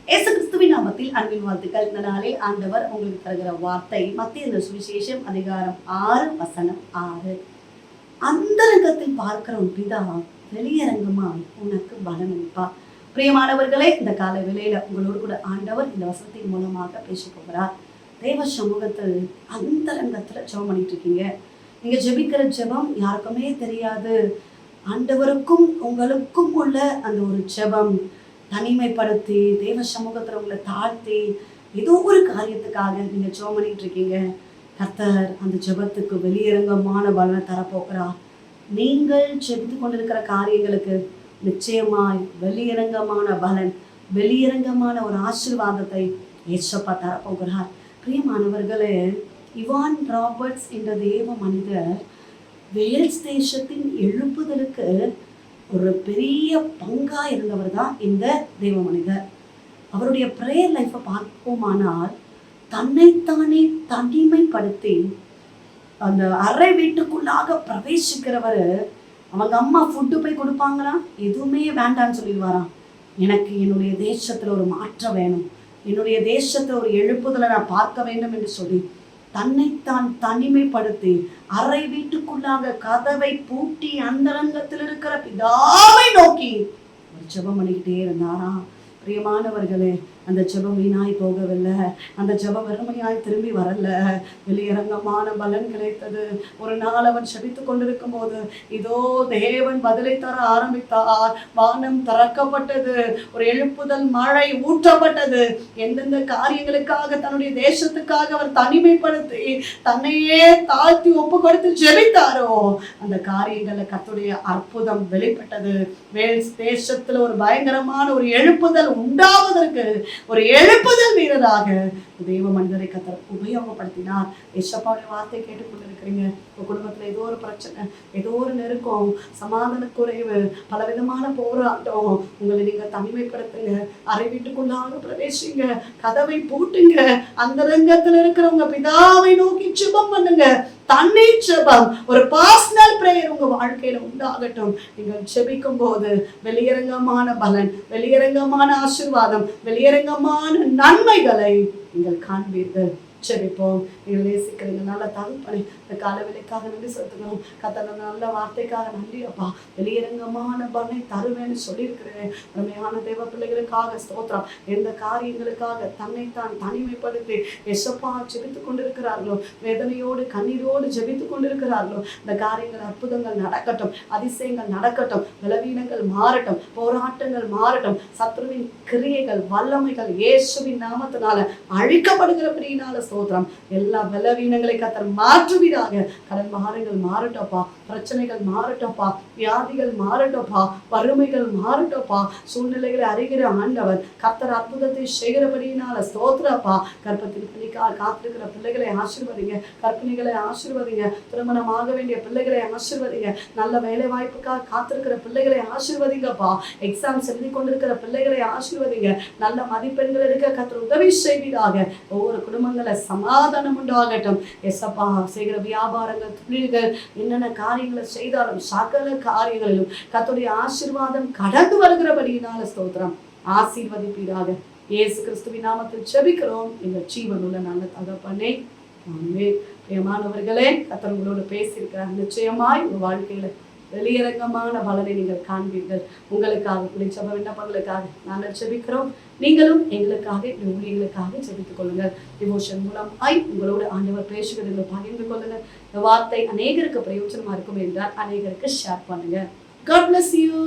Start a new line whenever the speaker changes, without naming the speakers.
இயேசு கிறிஸ்துவின் நாமத்தில் அன்பின் வாழ்த்துக்கள். இந்த நாளில் ஆண்டவர் உங்களுக்கு தருகிற வார்த்தை மத்திய சுவிசேஷம் அதிகாரம் 6 அந்தரங்கத்தில் பார்க்கிற உன் பிதா வெளியரங்கமாய் உனக்கு பலன் அளிப்பார். பிரியமானவர்களே, இந்த கால வேளையில உங்களோடு கூட ஆண்டவர் இந்த வசனத்தின் மூலமாக பேச போகிறார். தேவ சமூகத்தில் அந்தரங்கத்துல ஜெபம் பண்ணிட்டு இருக்கீங்க. நீங்க ஜெபிக்கிற ஜெபம் யாருக்குமே தெரியாது. ஆண்டவருக்கும் உங்களுக்கும் உள்ள அந்த ஒரு ஜெபம் தனிமைப்படுத்தி தேவ சமூகத்துல உங்களை தாழ்த்தி ஏதோ ஒரு காரியத்துக்காக நீங்க ஜெபம் பண்ணிட்டு இருக்கீங்க. கர்த்தர் அந்த ஜெபத்துக்கு வெளியரங்கமான பலனை தரப்போகிறார். நீங்கள் ஜெபித்து கொண்டிருக்கிற காரியங்களுக்கு நிச்சயமாய் வெளியரங்கமான பலன், வெளியரங்கமான ஒரு ஆசீர்வாதத்தை ஏசப்பா தரப்போகிறார். பிரியமானவர்களே, இவான் ராபர்ட்ஸ் என்ற தேவ மனிதர் வேல்ஸ் தேசத்தின் எழுப்புதலுக்கு ஒரு பெரிய பங்கா இருந்தவர் தான் இந்த தேவ மனிதர். அவருடைய பிரேயர் லைஃப்பை பார்ப்போமானால் தன்னைத்தானே தனிமைப்படுத்தி அந்த அறை வீட்டுக்குள்ளாக பிரவேசிக்கிறவர். அவங்க அம்மா ஃபுட்டு போய் கொடுப்பாங்களா, எதுவுமே வேண்டான்னு சொல்லிடுவாராம். எனக்கு என்னுடைய தேசத்துல ஒரு மாற்றம் வேணும், என்னுடைய தேசத்துல ஒரு எழுப்புதலை நான் பார்க்க வேண்டும் என்று சொல்லி தன்னைத்தான் தனிமைப்படுத்தி அறை வீட்டுக்குள்ளாக கதவை பூட்டி அந்தரங்கத்தில் இருக்கிற பிதாவை நோக்கி ஒரு ஜெபம் பண்ணிக்கிட்டே இருந்தாராம். பிரியமானவர்களே, அந்த ஜெபம் வீணாய் போகவில்லை. அந்த ஜெபம் வெறுமையாய் திரும்பி வரல. வெளியரங்கமான பலன் கிடைத்தது. ஒரு நாள் அவன் ஜெபித்து கொண்டிருக்கும் போது இதோ தேவன் பதிலை தர ஆரம்பித்தார். வானம் திறக்கப்பட்டது. ஒரு எழுப்புதல் மழை ஊற்றப்பட்டது. எந்தெந்த காரியங்களுக்காக தன்னுடைய தேசத்துக்காக அவர் தனிமைப்படுத்தி தன்னையே தாழ்த்தி ஒப்பு கொடுத்து ஜெபித்தாரோ அந்த காரியங்கள்ல கர்த்தருடைய அற்புதம் வெளிப்பட்டது. வேல்ஸ் தேசத்துல ஒரு பயங்கரமான ஒரு எழுப்புதல் உண்டாவதற்கு ஒரு எழுப்புதல் வீரராக தெய்வ மனிதரை கர்த்தர் உபயோகப்படுத்தினார். ஏசப்பாவுடைய வார்த்தை கேட்டுக்கொண்டிருக்கிறீங்க. உங்க குடும்பத்துல ஏதோ ஒரு பிரச்சனை, ஏதோ ஒரு நெருக்கம், சமாதான குறைவு, பலவிதமான போராட்டம், உங்களை நீங்க தனிமைப்படுத்துங்க. அறை வீட்டுக்குள்ளாக பிரவேசிங்க, கதவை பூட்டுங்க, அந்த ரங்கத்துல இருக்கிறவங்க பிதாவை நோக்கி ஜெபம் பண்ணுங்க. தன்னை ஜெபம், ஒரு பர்சனல் பிரேயர் உங்க வாழ்க்கையில உண்டாகட்டும். நீங்கள் ஜெபிக்கும் போது வெளியரங்கமான பலன், வெளியரங்கமான ஆசீர்வாதம், வெளியரங்கமான நன்மைகளை நீங்கள் காண்பீர்கள். ஜெபிப்போம். நீங்கள் நேசிக்கிறீங்க நல்ல தகப்பனே, இந்த காலவேளைக்காக நன்றி செலுத்துகிறோம். கர்த்தர் நல்ல வார்த்தைக்காக நன்றி அப்பா. வெளியரங்கமான பலனை தருவேன்னு சொல்லியிருக்கிறேன். உண்மையான தேவ பிள்ளைகளுக்காக ஸ்தோத்திரம். எந்த காரியங்களுக்காக தன்னைத்தான் தனிமைப்படுத்தி எசப்பா ஜெபித்து கொண்டிருக்கிறார்களோ, வேதனையோடு கண்ணீரோடு ஜெபித்து கொண்டிருக்கிறார்களோ, இந்த காரியங்கள் அற்புதங்கள் நடக்கட்டும், அதிசயங்கள் நடக்கட்டும், பலவீனங்கள் மாறட்டும், போராட்டங்கள் மாறட்டும், சத்ருவின் கிரியைகள் வல்லமைகள் இயேசுவின் நாமத்தினால அழிக்கப்படுகிறபடியினால ஸ்தோத்திரம். எல்லா பலவீனங்களை கர்த்தர் மாற்றுவீராக. கடன் பாரங்கள் மாறட்டப்பா, பிரச்சனைகள் மாறட்டப்பா, வியாதிகள் மாறட்டப்பா, வறுமைகள் மாறட்டப்பா. சூழ்நிலைகளை அறிகிற ஆண்டவர் கர்த்தர் அற்புதத்தை செய்கிறபடியினால ஸ்தோத்திரப்பா. கர்ப்பத்தில் காத்திருக்கிற பிள்ளைகளை ஆசீர்வதிங்க, கற்பிணிகளை ஆசீர்வதிங்க, திருமணமாக வேண்டிய பிள்ளைகளை ஆசீர்வதிங்க, நல்ல வேலை வாய்ப்புக்காக காத்திருக்கிற பிள்ளைகளை ஆசீர்வதிங்கப்பா. எக்ஸாம்ஸ் எழுதி கொண்டிருக்கிற பிள்ளைகளை ஆசீர்வதிங்க. நல்ல மதிப்பெண்கள் எடுக்க கர்த்தர் உதவி செய்வீராக. ஒவ்வொரு குடும்பங்களை சமாதானம் உண்டாகட்டும். எசப்பா செய்கிற வியாபாரங்கள், தொழில்கள், என்னென்ன காரியங்களை செய்தாலும் சகல காரியங்களிலும் கர்த்தருடைய ஆசீர்வாதம் கடந்து வருகிறபடியினால ஸ்தோத்திரம். ஆசீர்வதிப்பீராக. இயேசு கிறிஸ்துவின் நாமத்தில் ஜெபிக்கிறோம் எங்கள் ஜீவனுள்ள நல்ல தகப்பனே, ஆமென். பிரியமானவர்களே, கர்த்தர் உங்களோடு பேசியிருக்கிறார். நிச்சயமாய் உங்கள் வாழ்க்கையில வெளியரங்கமான பலனை நீங்கள் காண்பீர்கள். உங்களுக்காக ஜெப விண்ணப்பங்களுக்காக நாங்கள் ஜெபிக்கிறோம். நீங்களும் எங்களுக்காக, ஊழியர்களுக்காக ஜெபித்துக் கொள்ளுங்கள். டிவோஷன் மூலமாய் உங்களோடு ஆண்டவர் பேசுகிறதை பகிர்ந்து கொள்ளுங்கள். இந்த வார்த்தை அநேகருக்கு பிரயோஜனமா இருக்கும் என்றால் அநேகருக்கு ஷேர் பண்ணுங்க. God bless you.